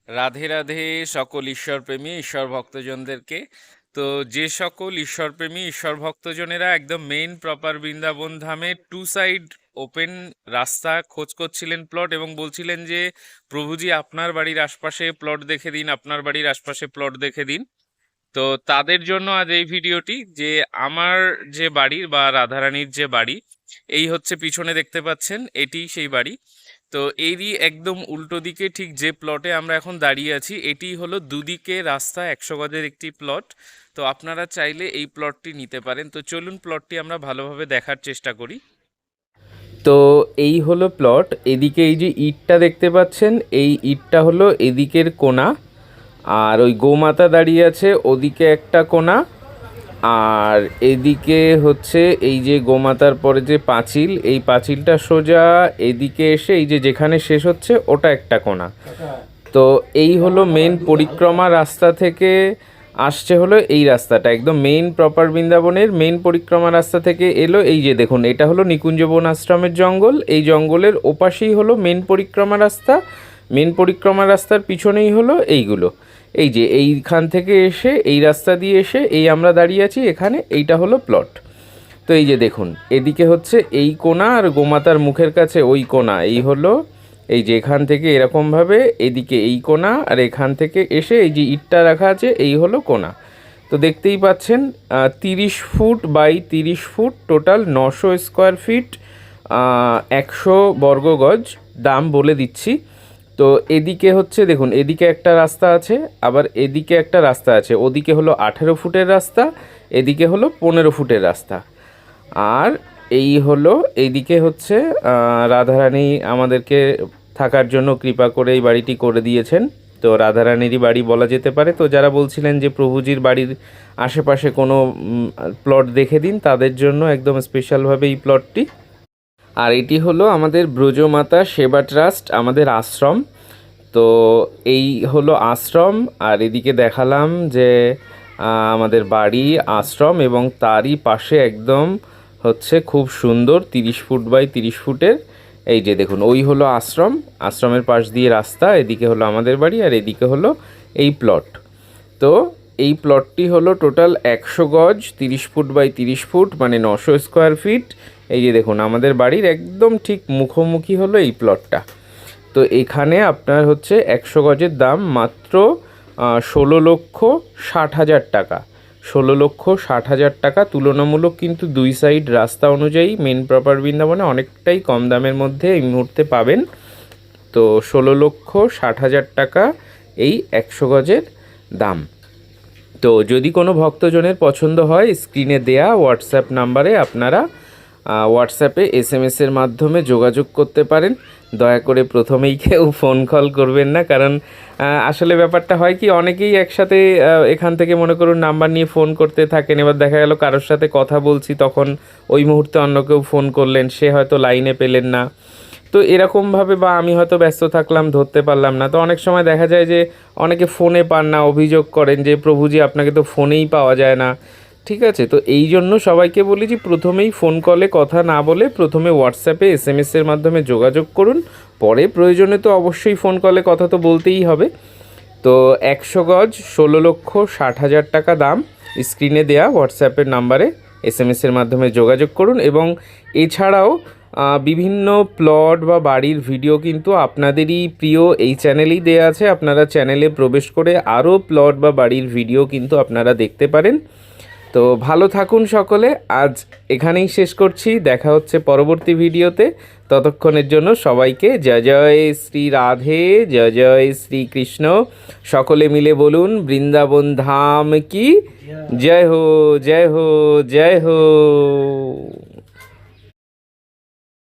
রাধে রাধে সকল ঈশ্বরপ্রেমী ঈশ্বর ভক্তজনদেরকে। তো যে সকল ঈশ্বরপ্রেমী ঈশ্বর ভক্তজনেরা একদম মেইন প্রপার বৃন্দাবন ধামে টু সাইড ওপেন রাস্তা খোঁজ করছিলেন প্লট, এবং বলছিলেন যে প্রভুজি আপনার বাড়ির আশপাশে প্লট দেখে দিন, আপনার বাড়ির আশপাশে প্লট দেখে দিন। তো তাদের জন্য আজ এই ভিডিওটি, যে আমার যে বাড়ি বা রাধারানীর যে বাড়ি, এই হচ্ছে পিছনে দেখতে পাচ্ছেন, এটি সেই বাড়ি। তো এরই একদম উল্টো দিকে ঠিক যে প্লটে আমরা এখন দাঁড়িয়ে আছি, এটি হলো দুদিকে রাস্তা 100 গজের একটি প্লট। তো আপনারা চাইলে এই প্লটটি নিতে পারেন। তো চলুন প্লটটি আমরা ভালোভাবে দেখার চেষ্টা করি। তো এই হলো প্লট। এদিকে এই যে ইটটা দেখতে পাচ্ছেন, এই ইটটা হলো এদিকের কোণা, আর ওই গোমাতা দাঁড়িয়ে আছে ওদিকে একটা কোণা, আর এদিকে হচ্ছে এই যে গোমাতার পরে যে পাঁচিল, এই পাঁচিলটা সোজা এদিকে এসে এই যে যেখানে শেষ হচ্ছে ওটা একটা কোণা। তো এই হলো মেন পরিক্রমা রাস্তা থেকে আসছে হলো এই রাস্তাটা, একদম মেইন প্রপার বৃন্দাবনের মেইন পরিক্রমা রাস্তা থেকে এলো। এই যে দেখুন, এটা হলো নিকুঞ্জবন আশ্রমের জঙ্গল, এই জঙ্গলের ওপাশেই হলো মেন পরিক্রমা রাস্তা। মেন পরিক্রমা রাস্তার পিছনেই হলো এইগুলো। এই যে এইখান থেকে এসে এই রাস্তা দিয়ে এসে এই আমরা দাঁড়িয়ে আছি এখানে, এইটা হলো প্লট। তো এই যে দেখুন, এদিকে হচ্ছে এই কোণা, আর গোমাতার মুখের কাছে ওই কোণা, এই হলো এই যে এখান থেকে এরকমভাবে এদিকে এই কোণা, আর এখান থেকে এসে এই যে ইটটা রাখা আছে এই হলো কোণা। তো দেখতেই পাচ্ছেন 30 foot by 30 foot, total 900 square feet, 100 বর্গ গজ। দাম বলে দিচ্ছি। তো এদিকে হচ্ছে দেখুন, এদিকে একটা রাস্তা আছে, আবার এদিকে একটা রাস্তা আছে, ওদিকে হলো 18 ফুটের রাস্তা, এদিকে হলো 15 ফুটের রাস্তা। আর এই হলো এইদিকে হচ্ছে রাধারানী আমাদেরকে থাকার জন্য কৃপা করে এই বাড়িটি করে দিয়েছেন। তো রাধারানীরই বাড়ি বলা যেতে পারে। তো যারা বলছিলেন যে প্রভুজির বাড়ির আশেপাশে কোনো প্লট দেখে দিন, তাদের জন্য একদম স্পেশালভাবে এই প্লটটি। আর এটি হলো আমাদের ব্রজমাতা সেবা ট্রাস্ট, আমাদের আশ্রম। তো এই হলো আশ্রম, আর এদিকে দেখালাম যে আমাদের বাড়ি, আশ্রম, এবং তারই পাশে একদম হচ্ছে খুব সুন্দর 30 ফুট বাই 30 ফুটের এই যে দেখুন, ওই হলো আশ্রম, আশ্রমের পাশ দিয়ে রাস্তা, এদিকে হলো আমাদের বাড়ি, আর এদিকে হলো এই প্লট। তো এই প্লটটি হলো টোটাল 100 গজ, 30 ফুট বাই 30 ফুট, মানে 900 স্কোয়ার ফিট। এই যে দেখুন, আমাদের বাড়ির একদম ঠিক মুখোমুখি হলো এই প্লটটা। তো এখানে আপনার হচ্ছে 100 গজের দাম মাত্র 16,60,000 টাকা। 16,60,000 টাকা তুলনামূলক, কিন্তু দুই সাইড রাস্তা অনুযায়ী মেন প্রপার বৃন্দাবনে অনেকটাই কম দামের মধ্যে এই মুহূর্তে পাবেন। তো 16,60,000 টাকা এই 100 গজের দাম। তো যদি কোনো ভক্তজনের পছন্দ হয়, স্ক্রিনে দেয়া হোয়াটসঅ্যাপ নাম্বারে আপনারা হোয়াটসঅ্যাপে এসএমএসের মাধ্যমে যোগাযোগ করতে পারেন। দয়া করে প্রথমেই কেউ ফোন কল করবেন না, কারণ আসলে ব্যাপারটা হয় কি, অনেকেই একসাথে এখান থেকে মনে করুন নাম্বার নিয়ে ফোন করতে থাকেন, এবার দেখা গেল কারোর সাথে কথা বলছি, তখন ওই মুহূর্তে অন্য কেউ ফোন করলেন, সে হয়তো লাইনে পেলেন না। তো এরকমভাবে, বা আমি হয়তো ব্যস্ত থাকলাম, ধরতে পারলাম না। তো অনেক সময় দেখা যায় যে অনেকে ফোনে পান না, অভিযোগ করেন যে প্রভুজি আপনাকে তো ফোনেই পাওয়া যায় না। ঠিক আছে, তো এই জন্য সবাইকে বলি যে প্রথমেই ফোন কলে কথা না বলে প্রথমে হোয়াটসঅ্যাপে এসএমএসের মাধ্যমে যোগাযোগ করুন, পরে প্রয়োজনে তো অবশ্যই ফোন কলে কথা তো বলতেই হবে। তো 100 গজ 16,60,000 টাকা দাম। স্ক্রিনে দেয়া হোয়াটসঅ্যাপের নাম্বারে এসএমএসের মাধ্যমে যোগাযোগ করুন। এবং এছাড়াও বিভিন্ন প্লট বা বাড়ির ভিডিও কিন্তু আপনাদেরই প্রিয় এই চ্যানেলেই দেয়া আছে, আপনারা চ্যানেলে প্রবেশ করে আরও প্লট বা বাড়ির ভিডিও কিন্তু আপনারা দেখতে পারেন। তো ভালো থাকুন সকলে, আজ এখানেই শেষ করছি, দেখা হচ্ছে পরবর্তী ভিডিওতে। ততক্ষণের জন্য সবাইকে জয় জয় শ্রী রাধে, জয় জয় শ্রী কৃষ্ণ। সকলে মিলে বলুন বৃন্দাবন ধাম কি জয় হো, জয় হো, জয় হো।